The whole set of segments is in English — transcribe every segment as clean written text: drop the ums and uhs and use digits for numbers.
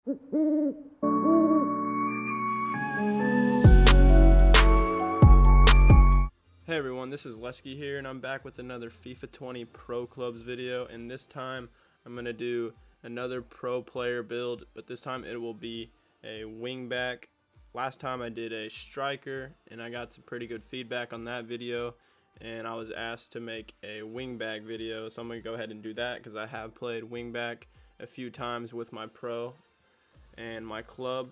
Hey everyone, this is Lesky here, and I'm back with another FIFA 20 Pro Clubs video, and this time I'm going to do another pro player build, but this time it will be a wingback. Last time I did a striker, and I got some pretty good feedback on that video, and I was asked to make a wingback video, so I'm going to go ahead and do that because I have played wingback a few times with my pro and my club.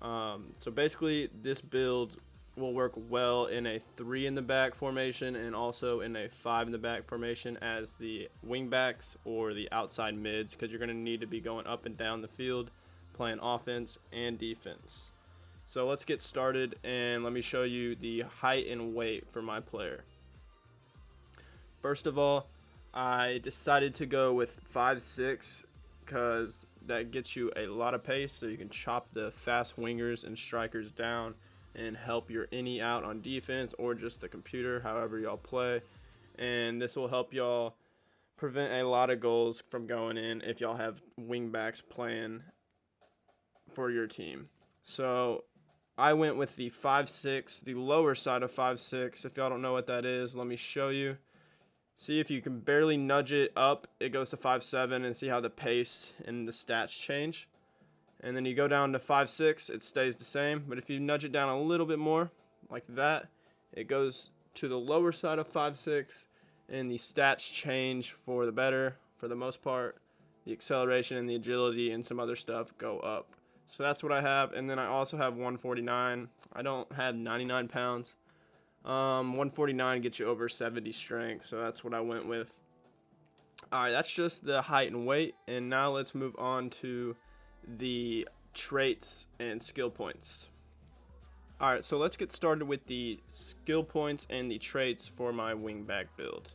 So basically this build will work well in a 3 in the back formation and also in a 5 in the back formation as the wingbacks or the outside mids, because you're going to need to be going up and down the field playing offense and defense. So let's get started, and let me show you the height and weight for my player. First of all, I decided to go with 5'6" because that gets you a lot of pace, so you can chop the fast wingers and strikers down and help your innie out on defense or just the computer, however y'all play. And this will help y'all prevent a lot of goals from going in if y'all have wingbacks playing for your team. So I went with the 5'6", the lower side of 5'6". If y'all don't know what that is, let me show you. See, if you can barely nudge it up, it goes to 5'7", and see how the pace and the stats change. And then you go down to 5'6", it stays the same. But if you nudge it down a little bit more, like that, it goes to the lower side of 5'6", and the stats change for the better for the most part. The acceleration and the agility and some other stuff go up. So that's what I have. And then I also have 149. I don't have 99 pounds. 149 gets you over 70 strength, so that's what I went with. Alright, that's just the height and weight. And now let's move on to the traits and skill points. Alright, so let's get started with the skill points and the traits for my wingback build.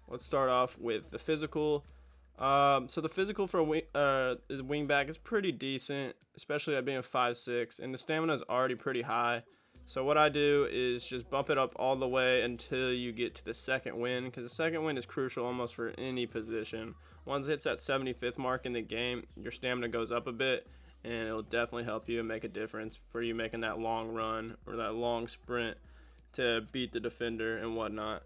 Let's start off with the physical. So the physical for a wingback is pretty decent, especially at being a 5'6", and the stamina is already pretty high. So what I do is just bump it up all the way until you get to the second win, because the second win is crucial almost for any position. Once it hits that 75th mark in the game, your stamina goes up a bit, and it'll definitely help you and make a difference for you making that long run or that long sprint to beat the defender and whatnot.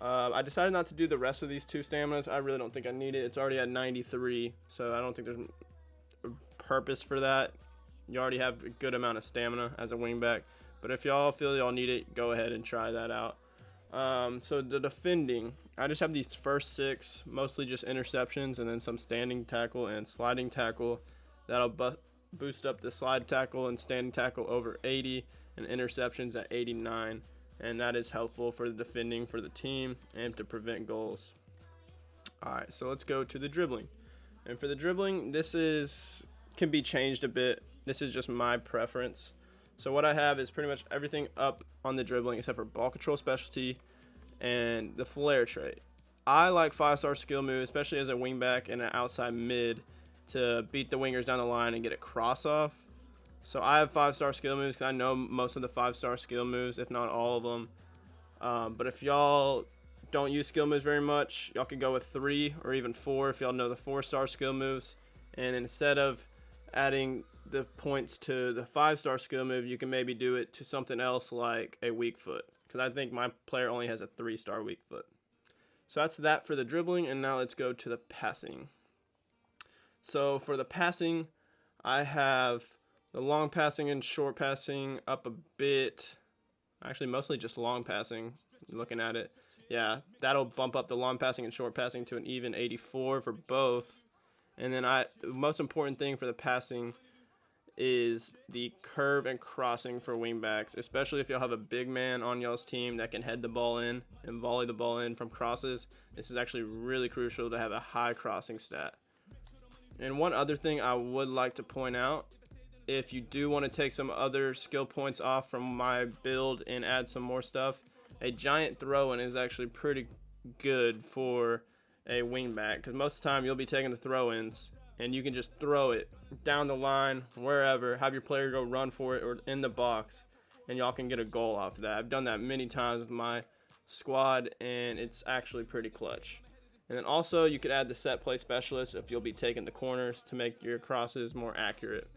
I decided not to do the rest of these 2 staminas. I really don't think I need it. It's already at 93, so I don't think there's a purpose for that. You already have a good amount of stamina as a wingback. But if y'all feel y'all need it, go ahead and try that out. So the defending, I just have these first 6, mostly just interceptions, and then some standing tackle and sliding tackle. That'll boost up the slide tackle and standing tackle over 80, and interceptions at 89. And that is helpful for the defending for the team and to prevent goals. Alright, so let's go to the dribbling. And for the dribbling, can be changed a bit. This is just my preference. So what I have is pretty much everything up on the dribbling except for ball control specialty and the flair trait. I like 5-star skill moves, especially as a wingback and an outside mid, to beat the wingers down the line and get a cross off. So I have 5-star skill moves because I know most of the 5-star skill moves, if not all of them. But if y'all don't use skill moves very much, y'all can go with 3 or even 4 if y'all know the 4-star skill moves. And instead of adding the points to the 5-star skill move, you can maybe do it to something else like a weak foot, because I think my player only has a 3-star weak foot. So that's that for the dribbling, and now let's go to the passing. So for the passing, I have the long passing and short passing up a bit. Actually, mostly just long passing, looking at it. Yeah, that'll bump up the long passing and short passing to an even 84 for both. And then the most important thing for the passing is the curve and crossing for wingbacks, especially if y'all have a big man on y'all's team that can head the ball in and volley the ball in from crosses. This is actually really crucial to have a high crossing stat. And one other thing I would like to point out, if you do want to take some other skill points off from my build and add some more stuff, a giant throw-in is actually pretty good for a wingback, because most of the time you'll be taking the throw-ins and you can just throw it down the line, wherever, have your player go run for it or in the box, and y'all can get a goal off of that. I've done that many times with my squad, and it's actually pretty clutch. And then also you could add the set play specialist if you'll be taking the corners to make your crosses more accurate.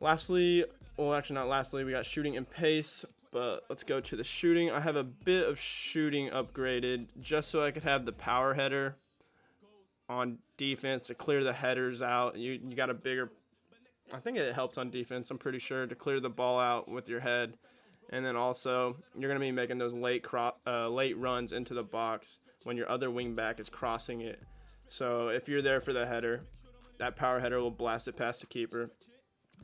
Lastly, well, actually not lastly, we got shooting and pace. But let's go to the shooting. I have a bit of shooting upgraded just so I could have the power header on defense to clear the headers out. You got a bigger, I think it helps on defense, I'm pretty sure, to clear the ball out with your head. And then also, you're going to be making those late runs into the box when your other wing back is crossing it. So if you're there for the header, that power header will blast it past the keeper.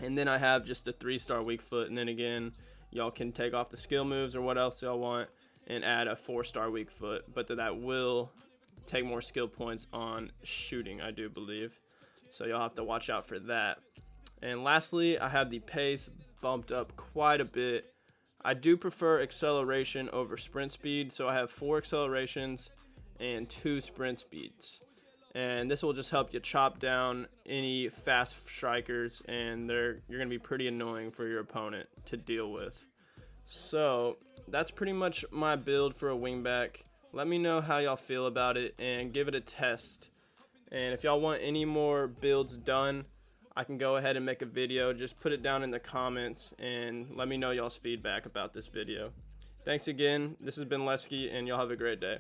And then I have just a 3-star weak foot, and then again, y'all can take off the skill moves or what else y'all want and add a 4-star weak foot, but that will take more skill points on shooting, I do believe. So y'all have to watch out for that. And lastly, I have the pace bumped up quite a bit. I do prefer acceleration over sprint speed, so I have 4 accelerations and 2 sprint speeds. And this will just help you chop down any fast strikers, and you're going to be pretty annoying for your opponent to deal with. So that's pretty much my build for a wingback. Let me know how y'all feel about it and give it a test. And if y'all want any more builds done, I can go ahead and make a video. Just put it down in the comments and let me know y'all's feedback about this video. Thanks again. This has been Lesky, and y'all have a great day.